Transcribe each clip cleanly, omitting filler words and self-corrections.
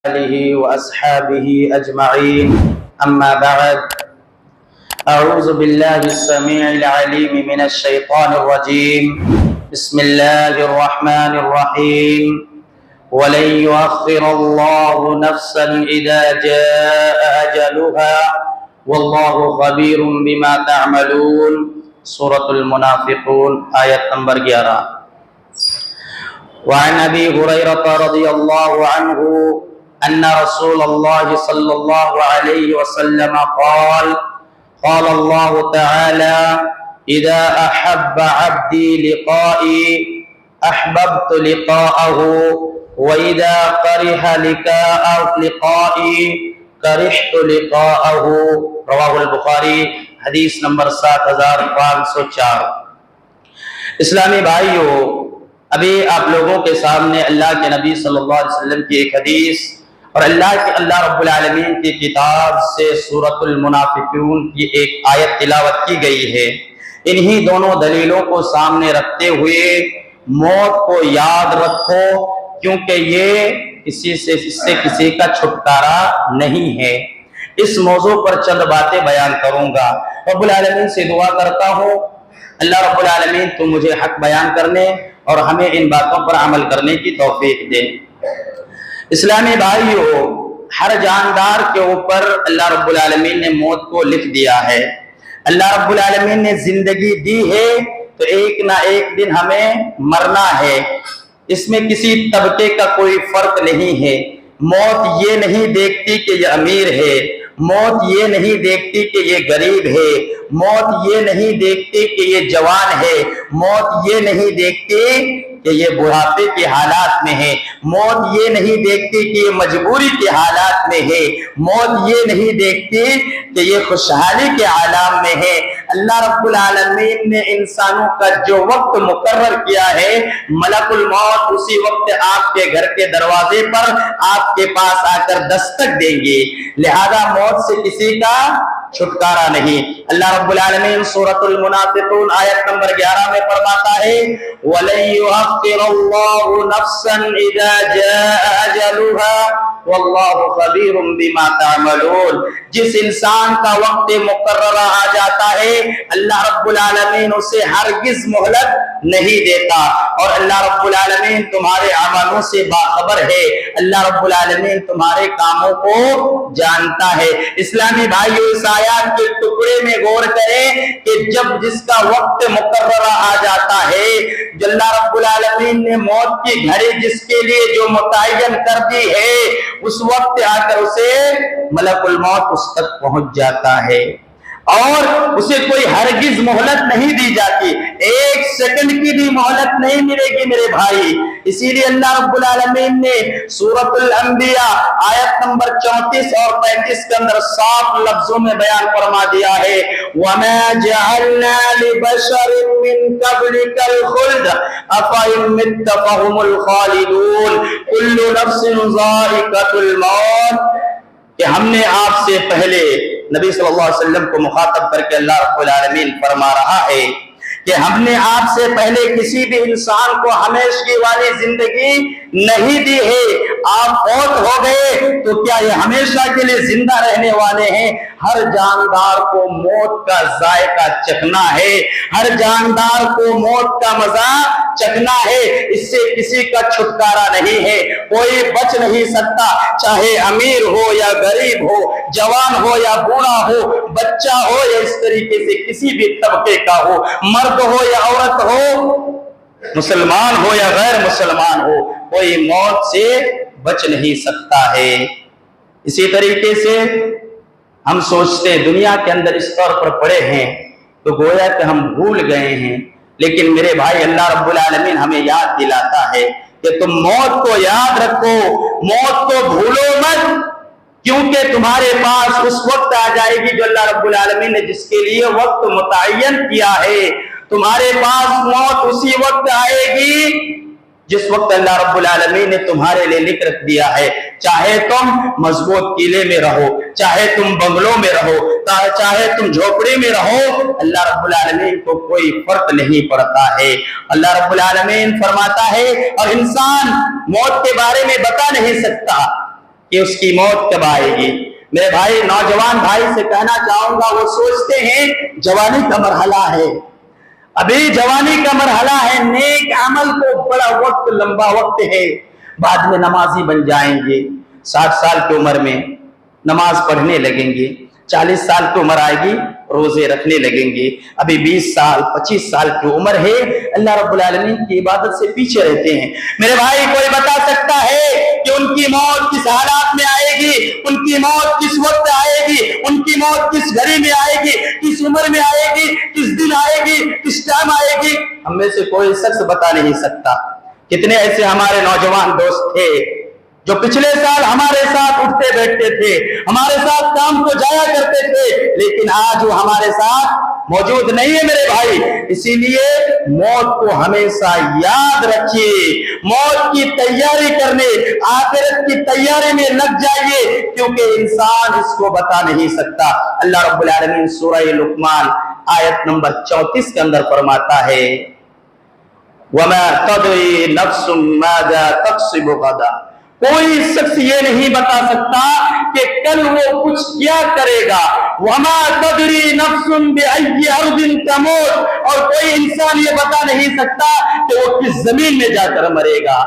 آله وأصحابه أجمعين أما بعد أعوذ بالله السميع العليم من الشيطان الرجيم بسم الله الرحمن الرحيم ولن يؤخر الله نفسا إذا جاء أجلها والله خبير بما تعملون سورة المنافقون آیت نمبر 11 وعن أبي هريرة رضي الله عنه أن رسول الله صلى الله عليه وسلم قال الله تعالى إذا أحب عبدي لقائي أحببت لقاءه وإذا كره لقائي كرهت لقاءه رواه البخاری حدیث نمبر 7504۔ اسلامی بھائیو، ابھی آپ لوگوں کے سامنے اللہ کے نبی صلی اللہ علیہ وسلم کی ایک حدیث اور اللہ رب العالمین کی کتاب سے سورۃ المنافقون کی ایک آیت تلاوت کی گئی ہے۔ انہی دونوں دلیلوں کو سامنے رکھتے ہوئے موت کو یاد رکھو، کیونکہ یہ اس سے کسی کا چھٹکارا نہیں ہے۔ اس موضوع پر چند باتیں بیان کروں گا۔ رب العالمین سے دعا کرتا ہوں اللہ رب العالمین تم مجھے حق بیان کرنے اور ہمیں ان باتوں پر عمل کرنے کی توفیق دے۔ اسلامی بھائیو، ہر جاندار کے اوپر اللہ رب العالمین نے موت کو لکھ دیا ہے۔ اللہ رب العالمین نے زندگی دی ہے تو ایک نہ ایک دن ہمیں مرنا ہے، اس میں کسی طبقے کا کوئی فرق نہیں ہے۔ موت یہ نہیں دیکھتی کہ یہ امیر ہے، موت یہ نہیں دیکھتی کہ یہ غریب ہے، موت یہ نہیں دیکھتی کہ یہ جوان ہے، موت یہ نہیں دیکھتی کہ یہ بڑھاپے کے حالات میں ہے، موت یہ نہیں دیکھتی کہ یہ مجبوری کے حالات میں ہے، موت یہ نہیں دیکھتی کہ یہ خوشحالی کے عالم میں ہے۔ اللہ رب العالمین نے انسانوں کا جو وقت مقرر کیا ہے، ملک الموت اسی وقت آپ کے گھر کے دروازے پر آپ کے پاس آ کر دستک دیں گے، لہذا موت سے کسی کا چھٹکارا نہیں۔ اللہ رب العالمین سورۃ المنافقون آیت نمبر 11 میں فرماتا ہے وَلَن يُؤَخِّرَ اللَّهُ نَفْسًا إِذَا جَاءَ أَجَلُهَا وَاللَّهُ خَبِيرٌ بِمَا تَعْمَلُونَ۔ جس انسان کا وقت مقررہ آ جاتا ہے اللہ رب العالمین اسے ہرگز مہلت نہیں دیتا، اور اللہ رب العالمین تمہارے عملوں سے باخبر ہے، اللہ رب العالمین تمہارے کاموں کو جانتا ہے۔ اسلامی بھائیو، اس آیات کے ٹکڑے میں غور کریں کہ جب جس کا وقت مقررہ آ جاتا ہے، جو اللہ رب العالمین نے موت کی گھڑی جس کے لیے جو متعین کر دی ہے، اس وقت آ کر اسے ملک الموت اس تک پہنچ جاتا ہے اور اسے کوئی ہرگز مہلت نہیں دی جاتی، ایک سیکنڈ کی بھی مہلت نہیں ملے گی میرے بھائی۔ اسی لیے اللہ رب العالمین نے سورۃ الانبیاء آیت نمبر 34 اور 35 کے اندر صاف لفظوں میں بیان فرما دیا ہے وَمَا جَعَلْنَا لِبَشَرٍ مِّن قَبْلِكَ الْخُلْدَ أَفَإِن مِّتَّ فَهُمُ الْخَالِدُونَ كُلُّ نَفْسٍ ذَائِقَةُ الْمَوْتِ، کہ ہم نے آپ سے پہلے نبی صلی اللہ علیہ وسلم کو مخاطب کر کے اللہ رب العالمین فرما رہا ہے کہ ہم نے آپ سے پہلے کسی بھی انسان کو ہمیشگی والی زندگی نہیں دی ہے۔ آپ فوت ہو گئے تو کیا یہ ہمیشہ کے لیے زندہ رہنے والے ہیں؟ ہر جاندار کو موت کا ذائقہ چکھنا ہے، ہر جاندار کو موت کا مزہ چکھنا ہے، اس سے کسی کا چھٹکارا نہیں ہے، کوئی بچ نہیں سکتا، چاہے امیر ہو یا غریب ہو، جوان ہو یا بوڑھا ہو، بچہ ہو یا اس طریقے سے کسی بھی طبقے کا ہو، مرد ہو یا عورت ہو، مسلمان ہو یا غیر مسلمان ہو، کوئی موت سے بچ نہیں سکتا ہے۔ اسی طریقے سے ہم سوچتے دنیا کے اندر اس طور پر پڑے ہیں تو گویا کہ ہم بھول گئے ہیں، لیکن میرے بھائی اللہ رب العالمین ہمیں یاد دلاتا ہے کہ تم موت کو یاد رکھو، موت کو بھولو مت، کیونکہ تمہارے پاس اس وقت آ جائے گی جو اللہ رب العالمین نے جس کے لیے وقت متعین کیا ہے، تمہارے پاس موت اسی وقت آئے گی جس وقت اللہ رب العالمین نے تمہارے لیے لکھ رکھ دیا ہے۔ چاہے تم مضبوط قلعے میں رہو، چاہے تم بنگلوں میں رہو، چاہے تم جھوپڑی میں رہو، اللہ رب العالمین کو کوئی فرق نہیں پڑتا ہے۔ اللہ رب العالمین فرماتا ہے اور انسان موت کے بارے میں بتا نہیں سکتا، کہ اس کی موت کب آئے گی۔ میرے بھائی، نوجوان بھائی سے کہنا چاہوں گا، وہ سوچتے ہیں جوانی کا مرحلہ ہے، ابھی جوانی کا مرحلہ ہے، نیک عمل کو بڑا وقت، لمبا وقت ہے، بعد میں نمازی بن جائیں گے، 60 سال کی عمر میں نماز پڑھنے لگیں گے، 40 سال کی عمر آئے گی روزے رکھنے لگیں گے، ابھی 20 سال 25 سال کی عمر ہے، اللہ رب العالمین کی عبادت سے پیچھے رہتے ہیں۔ میرے بھائی، کوئی بتا سکتا ہے کہ ان کی موت کس حالات میں آئے گی، ان کی موت کس وقت آئے گی، ان کی موت کس گھڑی میں آئے گی، کس عمر میں آئے گی، کس دن آئے گی، کس ٹائم آئے گی؟ ہم میں سے کوئی شخص بتا نہیں سکتا۔ کتنے ایسے ہمارے نوجوان دوست تھے جو پچھلے سال ہمارے ساتھ اٹھتے بیٹھتے تھے، ہمارے ساتھ کام کو جایا کرتے تھے، لیکن آج وہ ہمارے ساتھ موجود نہیں ہے میرے بھائی۔ اسی لیے موت کو ہمیشہ یاد رکھیے، موت کی تیاری کرنے، آخرت کی تیاری میں لگ جائیے، کیونکہ انسان اس کو بتا نہیں سکتا۔ اللہ رب العالمین سورہ لقمان آیت نمبر 34 کے اندر فرماتا ہے، وَمَا تَدْرِي نَفْسٌ مَاذَا تَكْسِبُ غَدًا۔ کوئی شخص یہ نہیں بتا سکتا کہ کل وہ کچھ کیا کرے گا۔ وَمَا تَدْرِي نَفْسٌ بِأَيِّ أَرْضٍ تَمُوتُ، اور کوئی انسان یہ بتا نہیں سکتا کہ وہ کس زمین میں جا کر مرے گا۔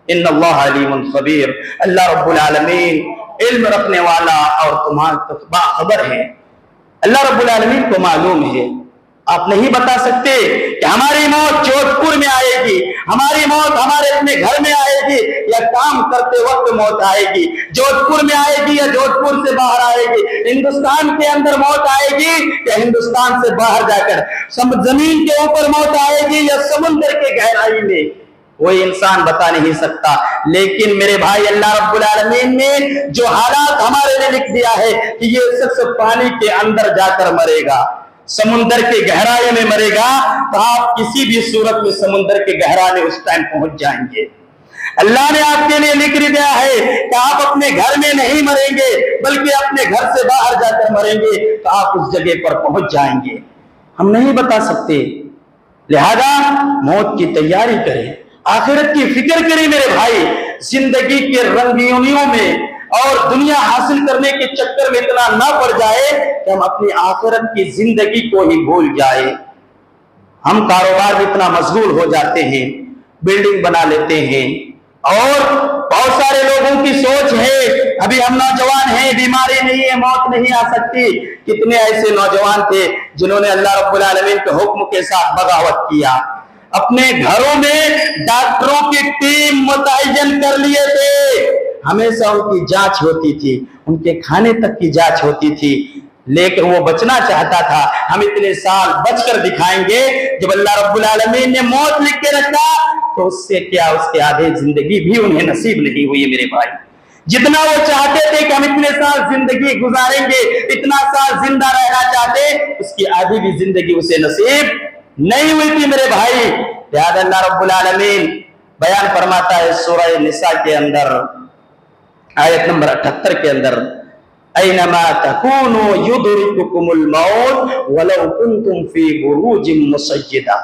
ان اللہ علیم خبیر، اللہ رب العالمین علم رکھنے والا اور تمہارا باخبر ہے۔ اللہ رب العالمین کو معلوم ہے، آپ نہیں بتا سکتے کہ ہماری موت جودھ پور میں آئے گی، ہماری موت ہمارے اپنے گھر میں آئے گی، یا کام کرتے وقت موت آئے گی، جودھ پور میں آئے گی یا جودھ پور سے باہر آئے گی، ہندوستان کے اندر موت آئے گی یا ہندوستان سے باہر جا کر زمین کے اوپر موت آئے گی یا سمندر کے گہرائی میں، کوئی انسان بتا نہیں سکتا۔ لیکن میرے بھائی، اللہ رب العالمین نے جو حالات ہمارے لیے لکھ دیا ہے کہ یہ شخص پانی کے اندر جا کر مرے گا، سمندر کے گہرائی میں مرے گا، تو آپ کسی بھی صورت میں سمندر کے گہرائی میں اس ٹائم پہنچ جائیں گے۔ اللہ نے آپ کے لیے لکھ دیا ہے کہ آپ اپنے گھر میں نہیں مریں گے، بلکہ اپنے گھر سے باہر جا کر مریں گے، تو آپ اس جگہ پر پہنچ جائیں گے۔ ہم نہیں بتا سکتے، لہذا موت کی تیاری کریں، آخرت کی فکر کریں میرے بھائی۔ زندگی کے رنگینیوں میں اور دنیا حاصل کرنے کے چکر میں اتنا نہ پڑ جائے کہ ہم اپنی آخرت کی زندگی کو ہی بھول جائے۔ ہم کاروبار میں اتنا مشغول ہو جاتے ہیں، بلڈنگ بنا لیتے ہیں، اور بہت سارے لوگوں کی سوچ ہے ابھی ہم نوجوان ہیں، بیماری نہیں ہے، موت نہیں آ سکتی۔ کتنے ایسے نوجوان تھے جنہوں نے اللہ رب العالمین کے حکم کے ساتھ بغاوت کیا، اپنے گھروں میں ڈاکٹروں کی ٹیم متعین کر لیے تھے، ہمیشہ ان کی جانچ ہوتی تھی، ان کے کھانے تک کی جانچ ہوتی تھی، لیکن وہ بچنا چاہتا تھا۔ ہم اتنے سال بچ کر دکھائیں گے۔ جب اللہ رب العالمین نے موت لکھ کے رکھا تو اس سے کیا، اس کے آدھے زندگی بھی انہیں نصیب نہیں ہوئی میرے بھائی۔ جتنا وہ چاہتے تھے کہ ہم اتنے سال زندگی گزاریں گے، اتنا سال زندہ رہنا چاہتے، اس کی آدھی بھی زندگی اسے نصیب نہیں ہوئی تھی میرے بھائی۔ لہذا اللہ رب العالمین بیان فرماتا ہے سورہ نساء کے اندر آیت نمبر 78 کے اندر، اینما تکونوا یدرککم الموت ولو کنتم فی بروج مشیدہ،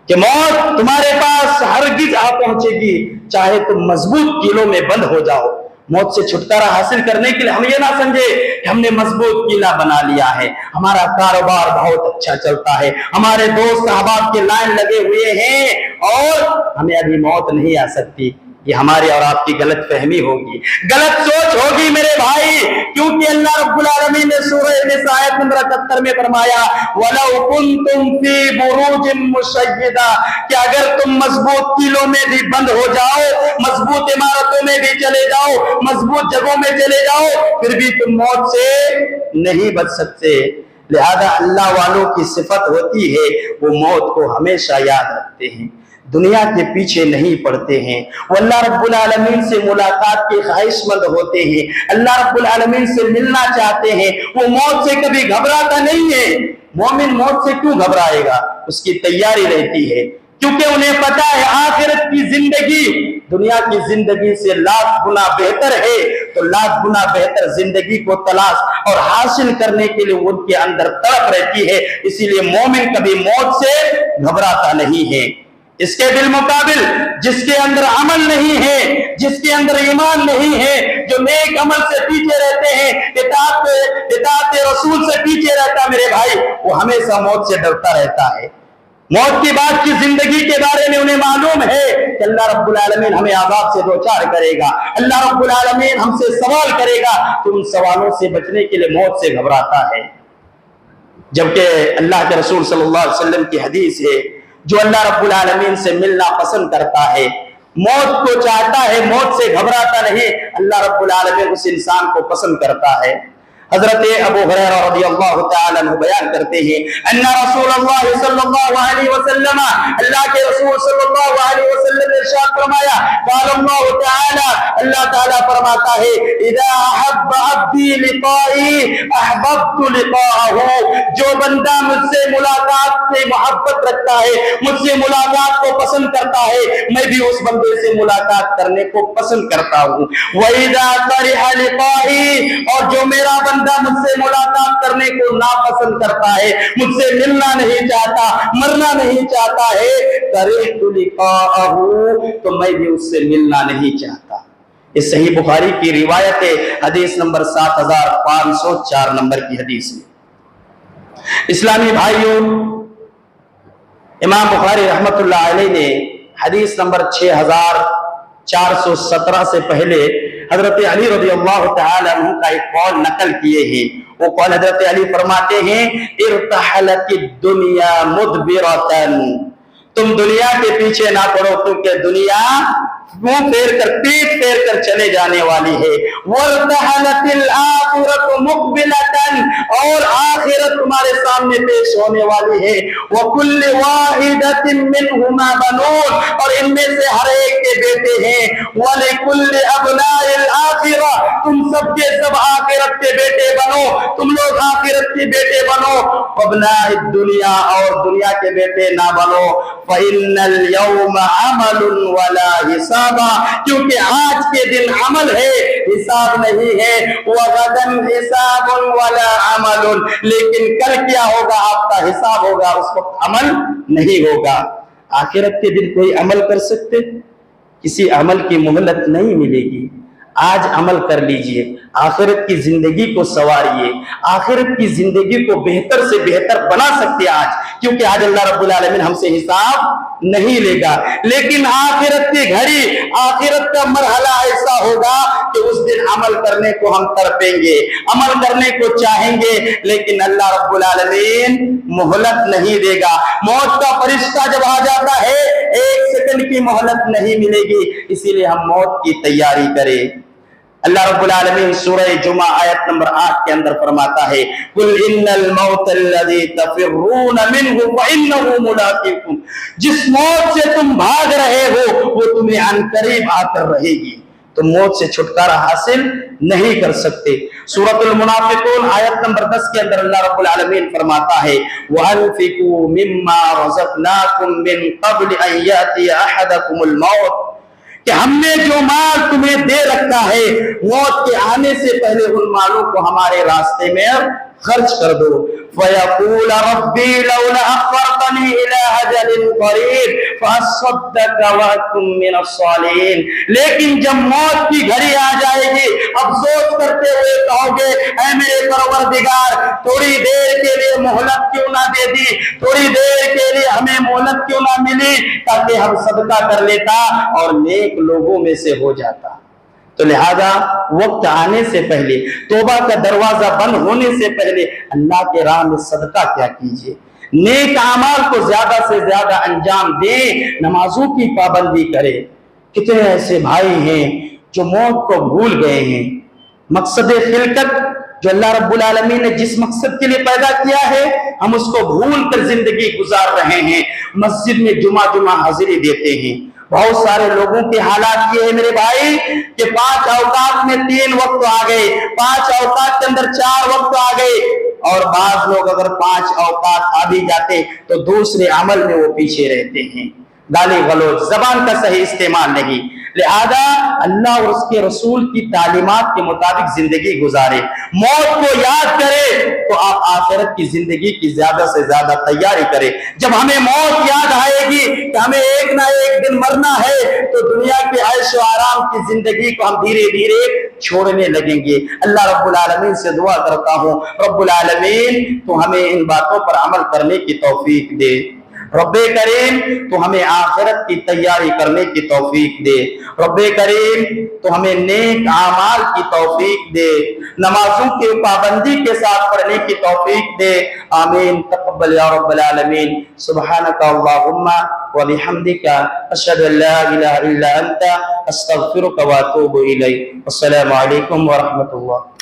کہ موت تمہارے پاس ہرگز آ پہنچے گی چاہے تم مضبوط قلعوں میں بند ہو جاؤ۔ موت سے چھٹکارا حاصل کرنے کے لیے ہم یہ نہ سمجھے کہ ہم نے مضبوط قلعہ بنا لیا ہے، ہمارا کاروبار بہت اچھا چلتا ہے، ہمارے دوست احباب کے لائن لگے ہوئے ہیں اور ہمیں ابھی موت نہیں آ سکتی۔ یہ ہماری اور آپ کی غلط فہمی ہوگی، غلط سوچ ہوگی میرے بھائی، کیونکہ اللہ رب العالمین نے سورہ نساء آیت نمبر 78 میں فرمایا وَلَوْ كُنْتُمْ فِي بُرُوجٍ مُشَيِّدَةٍ، کہ اگر تم مضبوط قلعوں میں بھی بند ہو جاؤ، مضبوط عمارتوں میں بھی چلے جاؤ، مضبوط جگہوں میں چلے جاؤ، پھر بھی تم موت سے نہیں بچ سکتے۔ لہذا اللہ والوں کی صفت ہوتی ہے وہ موت کو ہمیشہ یاد رکھتے ہیں، دنیا کے پیچھے نہیں پڑتے ہیں، وہ اللہ رب العالمین سے ملاقات کے خواہش مند ہوتے ہیں، اللہ رب العالمین سے ملنا چاہتے ہیں، وہ موت سے کبھی گھبراتا نہیں ہے۔ مومن موت سے کیوں گھبرائے گا؟ اس کی تیاری رہتی ہے، کیونکہ انہیں پتا ہے آخرت کی زندگی دنیا کی زندگی سے لاکھ گنا بہتر ہے، تو لاکھ گنا بہتر زندگی کو تلاش اور حاصل کرنے کے لیے ان کے اندر تڑپ رہتی ہے۔ اسی لیے مومن کبھی موت سے گھبراتا نہیں ہے۔ اس کے بالمقابل جس کے اندر عمل نہیں ہے، جس کے اندر ایمان نہیں ہے، جو نیک عمل سے پیچھے رہتے ہیں، اطاعت رسول سے پیچھے رہتا، میرے بھائی وہ ہمیشہ موت سے ڈرتا رہتا ہے۔ موت کے بعد کی زندگی کے بارے میں انہیں معلوم ہے کہ اللہ رب العالمین ہمیں عذاب سے دوچار کرے گا، اللہ رب العالمین ہم سے سوال کرے گا، تو ان سوالوں سے بچنے کے لیے موت سے گھبراتا ہے۔ جبکہ اللہ کے رسول صلی اللہ علیہ وسلم کی حدیث ہے، جو اللہ رب العالمین سے ملنا پسند کرتا ہے، موت کو چاہتا ہے، موت سے گھبراتا نہیں، اللہ رب العالمین اس انسان کو پسند کرتا ہے۔ حضرت ابو ہریرہ رضی اللہ تعالی عنہ بیان کرتے ہیں ان رسول اللہ صلی اللہ علیہ وسلم، اللہ کے رسول صلی اللہ علیہ وسلم نے ارشاد فرمایا، قال اللہ تعالی، اللہ تعالی فرماتا ہے، اذا احب عبدی لقائی احببت لقاءہ، جو بندہ مجھ سے ملاقات سے محبت رکھتا ہے، مجھ سے ملاقات کو پسند کرتا ہے، میں بھی اس بندے سے ملاقات کرنے کو پسند کرتا ہوں۔ وَإِذَا كَرِهَ لِقَائِي، اور جو میرا بندہ مجھ سے ملاقات کرنے کو ناپسند کرتا ہے، مجھ سے ملنا نہیں چاہتا، مرنا نہیں چاہتا ہے، كَرِهْتُ لِقَاءَهُ، تو میں بھی اس سے ملنا نہیں چاہتا۔ اس صحیح بخاری کی روایت ہے، حدیث نمبر 7504 نمبر کی حدیث میں۔ اسلامی بھائیوں، امام بخاری رحمت اللہ علیہ نے حدیث نمبر 6417 سے پہلے حضرت علی رضی اللہ تعالی عنہ کا ایک قول نقل کیے ہیں۔ وہ قول حضرت علی فرماتے ہیں، ارتحلت الدنیا مدبرتن، تم دنیا کے پیچھے نہ پڑو، کیونکہ دنیا منہ پھیر کر پیٹ پھیر کر چلے جانے والی ہے۔ وارتحلت الآخرۃ مقبلتن، اور آخرت تمہارے سامنے پیش ہونے والی ہے۔ وکل واحدۃ منہما بنون، اور ان میں سے ہر ایک کے بیٹے ہیں۔ ولکل ابناء الآخرہ، تم سب کے سب آخرت کے بیٹے بنو، تم لوگ آخرت کے بیٹے بنو۔ ابناء الدنیا، اور دنیا کے بیٹے نہ بنو۔ فإن اليوم عمل ولا حساب، کیونکہ آج کے دن عمل ہے، حساب نہیں ہے۔ وغدا حساب ولا عمل، لیکن کل کیا ہوگا، آپ کا حساب ہوگا، اس وقت عمل نہیں ہوگا۔ آخرت کے دن کوئی عمل کر سکتے؟ کسی عمل کی مہلت نہیں ملے گی۔ آج عمل کر لیجئے، آخرت کی زندگی کو سنواریے، آخرت کی زندگی کو بہتر سے بہتر بنا سکتے آج، کیونکہ آج اللہ رب العالمین ہم سے حساب نہیں لے گا۔ لیکن آخرت کی گھڑی، آخرت کا مرحلہ ایسا ہوگا کہ اس دن عمل کرنے کو ہم تڑپیں گے، عمل کرنے کو چاہیں گے، لیکن اللہ رب العالمین مہلت نہیں دے گا۔ موت کا فرشتہ جب آ جاتا ہے، ایک سیکنڈ کی مہلت نہیں ملے گی، اسی لیے ہم موت کی تیاری کریں۔ اللہ رب العالمین سورہ جمعہ آیت نمبر 8 کے اندر فرماتا ہے، قُلْ إِنَّ الْمَوْتَ الَّذِي تَفِرُّونَ مِنْهُ فَإِنَّهُ مُلَاقِيكُمْ، جس موت سے تم بھاگ رہے ہو وہ تمہیں عنقریب آ کر رہے گی، تم موت سے چھٹکارا حاصل نہیں کر سکتے۔ سورۃ المنافقون آیت نمبر 10 کے اندر اللہ رب العالمین فرماتا ہے، وَأَنفِقُوا مِمَّا رَزَقْنَاكُم مِّن قَبْلِ أَن يَأْتِيَ أَحَدَكُمُ الْمَوْتُ، کہ ہم نے جو مال تمہیں دے رکھا ہے، موت کے آنے سے پہلے ان مالوں کو ہمارے راستے میں خرچ کر دو۔ فَيَقُولَ رَبِّي لَوْلَا أَخَّرْتَنِي إِلَىٰ أَجَلٍ قَرِيبٍ فَأَصَّدَّقَ وَأَكُن مِّنَ الصَّالِحِينَ، لیکن جب موت کی گھڑی آ جائے گی، افسوس کرتے ہوئے کہو گے، اے میرے پروردگار، تھوڑی دیر کے لیے مہلت کیوں نہ دے دی، تھوڑی دیر کے لیے ہمیں مہلت کیوں نہ ملی، تاکہ ہم صدقہ کر لیتا اور نیک لوگوں میں سے ہو جاتا۔ تو لہذا وقت آنے سے پہلے، توبہ کا دروازہ بند ہونے سے پہلے اللہ کے راہ میں صدقہ کیا کیجئے، نیک اعمال کو زیادہ سے زیادہ انجام دیں، نمازوں کی پابندی کریں۔ کتنے ایسے بھائی ہیں جو موت کو بھول گئے ہیں، مقصد خلقت جو اللہ رب العالمین نے جس مقصد کے لیے پیدا کیا ہے، ہم اس کو بھول کر زندگی گزار رہے ہیں۔ مسجد میں جمعہ حاضری دیتے ہیں، بہت سارے لوگوں کے حالات یہ ہے میرے بھائی کہ 5 اوقات میں 3 وقت آ گئے، 5 اوقات کے اندر 4 وقت آ گئے، اور بعض لوگ اگر 5 اوقات آ بھی جاتے تو دوسرے عمل میں وہ پیچھے رہتے ہیں۔ گالی گلوچ، زبان کا صحیح استعمال نہیں۔ لہذا اللہ اور اس کے رسول کی تعلیمات کے مطابق زندگی گزارے، موت کو یاد کرے تو آپ آخرت کی زندگی کی زیادہ سے زیادہ تیاری کرے۔ جب ہمیں موت یاد آئے گی کہ ہمیں ایک نہ ایک دن مرنا ہے تو دنیا کے عیش و آرام کی زندگی کو ہم دھیرے دھیرے چھوڑنے لگیں گے۔ اللہ رب العالمین سے دعا کرتا ہوں، رب العالمین تو ہمیں ان باتوں پر عمل کرنے کی توفیق دے۔ رب کریم تو ہمیں آخرت کی تیاری کرنے کی توفیق دے۔ رب کریم تو ہمیں نیک اعمال کی توفیق دے، نمازوں کی پابندی کے ساتھ پڑھنے کی توفیق دے۔ آمین تقبل یا رب العالمین۔ سبحانک اللہم وبحمدک، اشہد ان لا الہ الا انت، استغفرک واتوب الیک۔ السلام علیکم ورحمۃ اللہ۔